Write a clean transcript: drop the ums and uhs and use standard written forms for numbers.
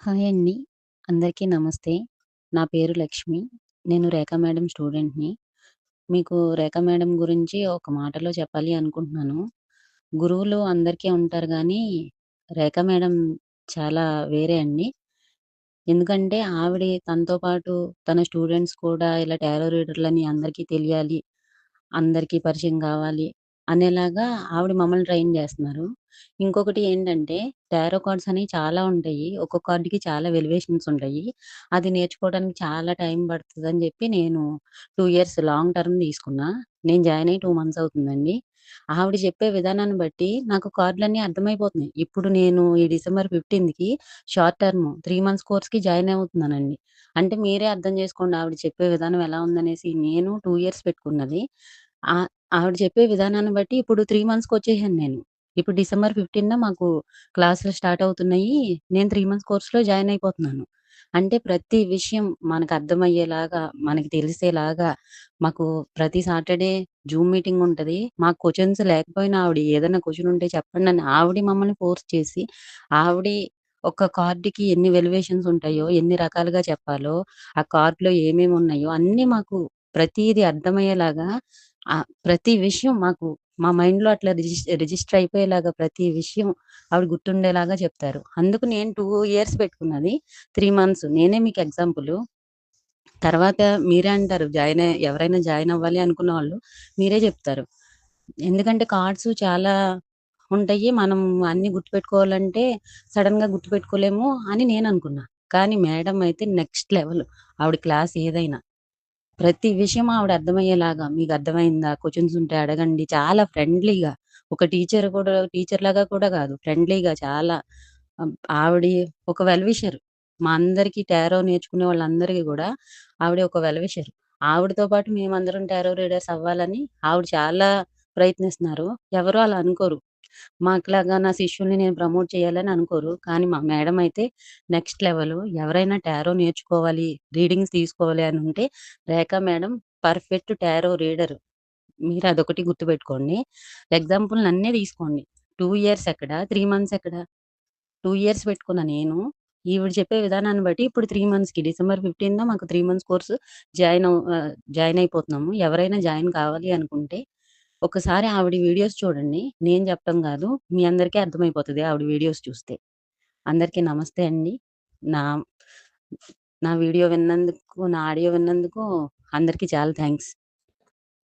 Hi అండి. అందరికీ నమస్తే. నా పేరు లక్ష్మి. నేను రేఖా మేడం స్టూడెంట్‌ని. మీకు రేఖా మేడం గురించి ఒక మాటలో చెప్పాలి అనుకుంటున్నాను. గురువులు అందరికీ ఉంటారు గానీ, రేఖా మేడం చాలా వేరే అండి. ఎందుకంటే ఆవిడ తనతో పాటు తన స్టూడెంట్స్ కూడా ఇలా టారో రీడర్‌లని అందరికీ తెలియాలి. అందరికీ పరిచయం గావాలి అనేలాగా ఆవిడ మమ్మల్ని ట్రైన్ జేస్తున్నారు. ఇంకొకటి ఏంటంటే టారో కార్డ్స్ అనేవి చాలా ఉంటాయి. ఒక్కొక్క కార్డ్‌కి చాలా వెరియేషన్స్ ఉంటాయి. అది నేర్చుకోవడానికి చాలా టైం పడతదని జెప్పి నేను 2 ఇయర్స్ లాంగ్ టర్మ్ తీసుకున్నా. నేను జాయిన్ అయ్యి 2 మంత్స్ అవుతుందండి. ఆవిడ చెప్పే విధానాన్ని బట్టి నాకు కార్డ్‌లన్నీ అర్థమైపోతున్నాయి. ఇప్పుడు నేను ఈ డిసెంబర్ 15కి షార్ట్ టర్మ్ 3 మంత్స్ కోర్స్‌కి జాయిన్ అవుతున్నానండి. అంటే మీరే అర్థం చేసుకోండి ఆవిడ చెప్పే విధానం ఎలా ఉందనేసి. నేను 2 ఇయర్స్ పెట్టుకున్నది. ఆహ్, ఆవిడ చెప్పే విధానాన్ని బట్టి ఇప్పుడు 3 మంత్స్‌కొచ్చేసాను నేను. ఇప్పుడు డిసెంబర్ 15న మాకు క్లాసులు స్టార్ట్ అవుతున్నాయి. నేను 3 మంత్స్ కోర్స్‌లో జాయిన్ అయిపోతున్నాను. అంటే ప్రతి విషయం మనకు అర్థమయ్యేలాగా, మనకి తెలిసేలాగా మాకు ప్రతి సాటర్‌డే జూమ్ మీటింగ్ ఉంటది. మాకు క్వెషన్స్ లేకపోయినా ఆవిడ ఏదైనా క్వెషన్ ఉంటే చెప్పండని ఆవిడే మమ్మల్ని ఫోర్స్ చేసి, ఆవిడే ఒక కార్డ్‌కి ఎన్ని వెలివేషన్స్ ఉంటాయో, ఎన్ని రకాలుగా చెప్పాలో, ఆ కార్డ్‌లో ఏమేమి ఉన్నాయో అన్నీ మాకు ప్రతీది అర్థమయ్యేలాగా ప్రతి విషయం మాకు మా మైండ్‌లో అట్లా రిజిస్టర్ అయిపోయేలాగా ప్రతి విషయం ఆవిడ గుర్తుండేలాగా చెప్తారు. అందుకు నేను 2 ఇయర్స్ పెట్టుకున్నది. 3 మంత్స్. నేనే మీకు ఎగ్జాంపులు. తర్వాత మీరే అంటారు ఎవరైనా జాయిన్ అవ్వాలి అనుకున్న వాళ్ళు మీరే జెప్తారు. ఎందుకంటే కార్డ్స్ చాలా ఉంటాయి. మనం అన్నీ గుర్తుపెట్టుకోవాలంటే సడెన్‌గా గుర్తుపెట్టుకోలేము అని నేననుకున్నా. కానీ మేడమ్ అయితే నెక్స్ట్ లెవెల్. ఆవిడ క్లాస్ ఏదైనా. ప్రతి విషయం ఆవిడ అర్థమయ్యేలాగా మీకర్థమైందా? క్వెషన్స్ ఉంటే అడగండి. చాలా ఫ్రెండ్లీగా. ఒక టీచర్‌లాగా కూడా కాదు. ఫ్రెండ్లీగా చాలా ఆహ్, ఆవిడ ఒక వెల్ విషర్. మా అందరికీ టారో నేర్చుకునే వాళ్ళందరికీ గూడా ఆవిడ ఒక వెల్ విషర్. ఆవిడతో పాటు మేమందరం టారో రీడర్స్ అవ్వాలని ఆవిడ చాలా ప్రయత్నిస్తున్నారు. ఎవరు అలా అనుకోరు. మాకులాగా నా శిష్యుల్ని నేను ప్రమోట్ చేయాలని అనుకోరు. కానీ మా మేడమ్ అయితే నెక్స్ట్ లెవెలు. ఎవరైనా టారో నేర్చుకోవాలి, రీడింగ్స్ తీసుకోవాలి అని ఉంటే రేఖా మేడం పర్ఫెక్ట్ టారో రీడర్. మీరదొకటి గుర్తుపెట్టుకోండి. ఎగ్జాంపుల్ నన్నే తీసుకోండి. 2 ఇయర్స్ ఎక్కడ, 3 మంత్స్ ఎక్కడ? 2 ఇయర్స్ పెట్టుకున్న నేను, ఈవిడ చెప్పే విధానాన్ని బట్టి ఇప్పుడు 3 మంత్స్‌కి డిసెంబర్ 15న మాకు 3 మంత్స్ కోర్స్ జాయిన్ అయిపోతున్నాము. ఎవరైనా జాయిన్ కావాలి అనుకుంటే, ఒకసారి ఆవిడ వీడియోస్ చూడండి. నేను చెప్పడం గాదు. మీ అందరికీ అర్థమైపోతది ఆవిడ వీడియోస్ చూస్తే. అందరికీ నమస్తే అండి. నా నా వీడియో విన్నందుకు, నా ఆడియో విన్నందుకు అందరికీ చాలా థాంక్స్.